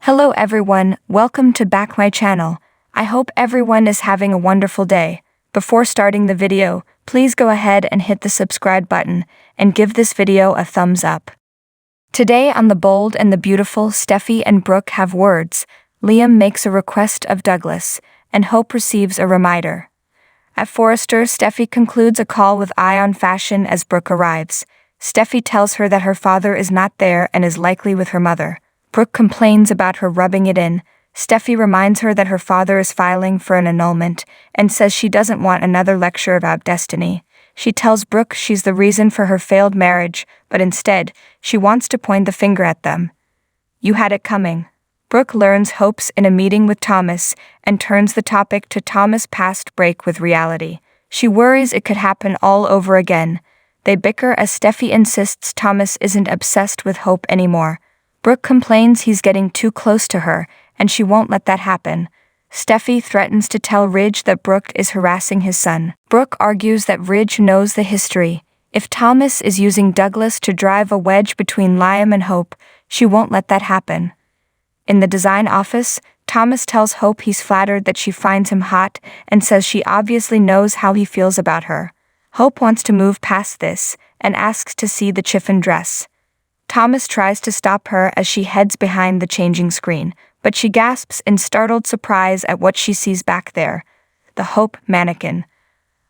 Hello everyone, welcome to back my channel. I hope everyone is having a wonderful day. Before starting the video, please go ahead and hit the subscribe button and give this video a thumbs up. Today on The Bold and the Beautiful, Steffi and Brooke have words. Liam makes a request of Douglas, and Hope receives a reminder. At Forrester, Steffi concludes a call with Eye on Fashion as Brooke arrives. Steffi tells her that her father is not there and is likely with her mother. Brooke complains about her rubbing it in. Steffi reminds her that her father is filing for an annulment and says she doesn't want another lecture about destiny. She tells Brooke she's the reason for her failed marriage, but instead, she wants to point the finger at them. You had it coming. Brooke learns Hope's in a meeting with Thomas and turns the topic to Thomas' past break with reality. She worries it could happen all over again. They bicker as Steffi insists Thomas isn't obsessed with Hope anymore. Brooke complains he's getting too close to her, and she won't let that happen. Steffi threatens to tell Ridge that Brooke is harassing his son. Brooke argues that Ridge knows the history. If Thomas is using Douglas to drive a wedge between Liam and Hope, she won't let that happen. In the design office, Thomas tells Hope he's flattered that she finds him hot and says she obviously knows how he feels about her. Hope wants to move past this and asks to see the chiffon dress. Thomas tries to stop her as she heads behind the changing screen, but she gasps in startled surprise at what she sees back there. The Hope mannequin.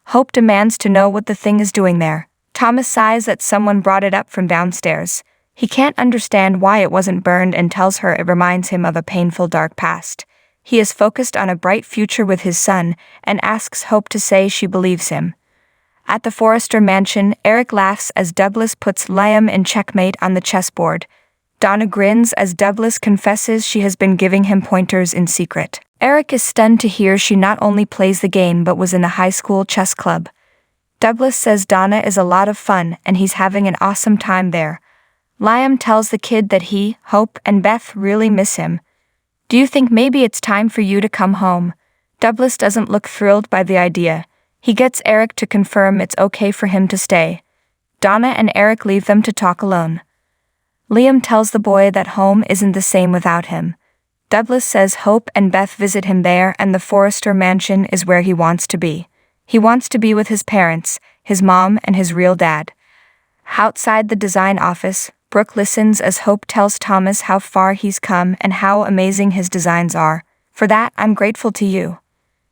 Hope demands to know what the thing is doing there. Thomas sighs that someone brought it up from downstairs. He can't understand why it wasn't burned and tells her it reminds him of a painful dark past. He is focused on a bright future with his son and asks Hope to say she believes him. At the Forrester mansion, Eric laughs as Douglas puts Liam in checkmate on the chessboard. Donna grins as Douglas confesses she has been giving him pointers in secret. Eric is stunned to hear she not only plays the game but was in the high school chess club. Douglas says Donna is a lot of fun and he's having an awesome time there. Liam tells the kid that he, Hope, and Beth really miss him. Do you think maybe it's time for you to come home? Douglas doesn't look thrilled by the idea. He gets Eric to confirm it's okay for him to stay. Donna and Eric leave them to talk alone. Liam tells the boy that home isn't the same without him. Douglas says Hope and Beth visit him there and the Forrester mansion is where he wants to be. He wants to be with his parents, his mom and his real dad. Outside the design office, Brooke listens as Hope tells Thomas how far he's come and how amazing his designs are. For that, I'm grateful to you.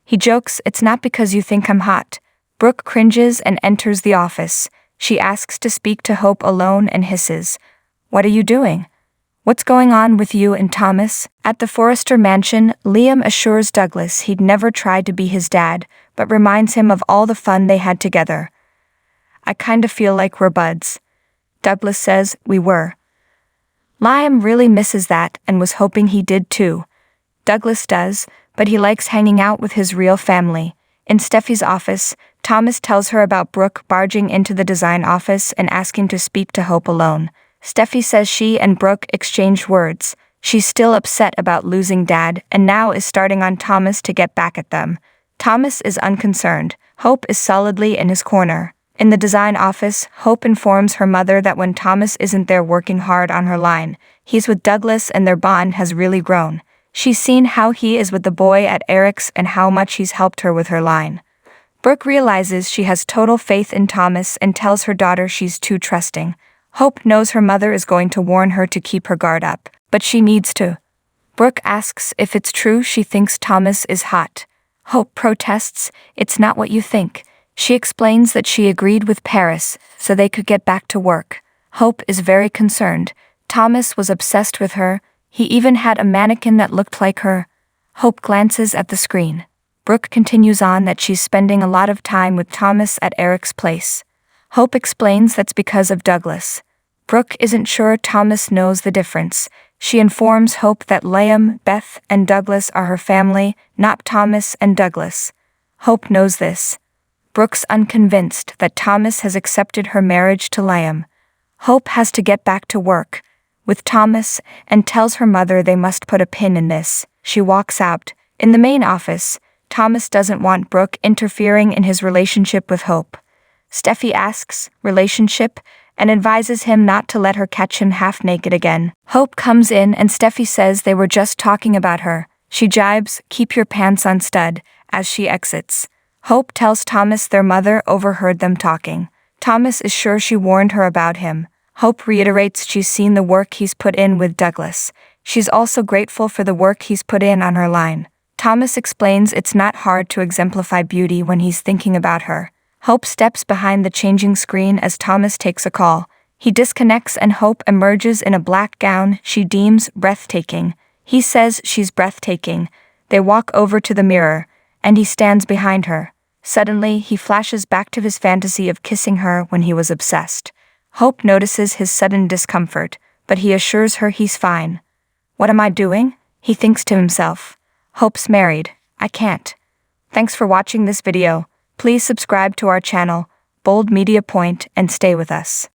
He jokes, it's not because you think I'm hot. Brooke cringes and enters the office. She asks to speak to Hope alone and hisses, "What are you doing? What's going on with you and Thomas?" At the Forrester mansion, Liam assures Douglas he'd never tried to be his dad, but reminds him of all the fun they had together. "I kinda feel like we're buds." Douglas says, "We were." Liam really misses that and was hoping he did too. Douglas does, but he likes hanging out with his real family. In Steffi's office, Thomas tells her about Brooke barging into the design office and asking to speak to Hope alone. Steffi says she and Brooke exchanged words. She's still upset about losing Dad and now is starting on Thomas to get back at them. Thomas is unconcerned. Hope is solidly in his corner. In the design office, Hope informs her mother that when Thomas isn't there working hard on her line, he's with Douglas and their bond has really grown. She's seen how he is with the boy at Eric's and how much he's helped her with her line. Brooke realizes she has total faith in Thomas and tells her daughter she's too trusting. Hope knows her mother is going to warn her to keep her guard up, but she needs to. Brooke asks if it's true she thinks Thomas is hot. Hope protests, "It's not what you think." She explains that she agreed with Paris so they could get back to work. Hope is very concerned. Thomas was obsessed with her. He even had a mannequin that looked like her. Hope glances at the screen. Brooke continues on that she's spending a lot of time with Thomas at Eric's place. Hope explains that's because of Douglas. Brooke isn't sure Thomas knows the difference. She informs Hope that Liam, Beth, and Douglas are her family, not Thomas and Douglas. Hope knows this. Brooke's unconvinced that Thomas has accepted her marriage to Liam. Hope has to get back to work with Thomas and tells her mother they must put a pin in this. She walks out. In the main office, Thomas doesn't want Brooke interfering in his relationship with Hope. Steffi asks, "Relationship?" and advises him not to let her catch him half naked again. Hope comes in and Steffi says they were just talking about her. She jibes, "Keep your pants on, stud," as she exits. Hope tells Thomas their mother overheard them talking. Thomas is sure she warned her about him. Hope reiterates she's seen the work he's put in with Douglas. She's also grateful for the work he's put in on her line. Thomas explains it's not hard to exemplify beauty when he's thinking about her. Hope steps behind the changing screen as Thomas takes a call. He disconnects and Hope emerges in a black gown she deems breathtaking. He says she's breathtaking. They walk over to the mirror, and he stands behind her. Suddenly, he flashes back to his fantasy of kissing her when he was obsessed. Hope notices his sudden discomfort, but he assures her he's fine. "What am I doing?" he thinks to himself. "Hope's married. I can't." Thanks for watching this video. Please subscribe to our channel, Bold Media Point, and stay with us.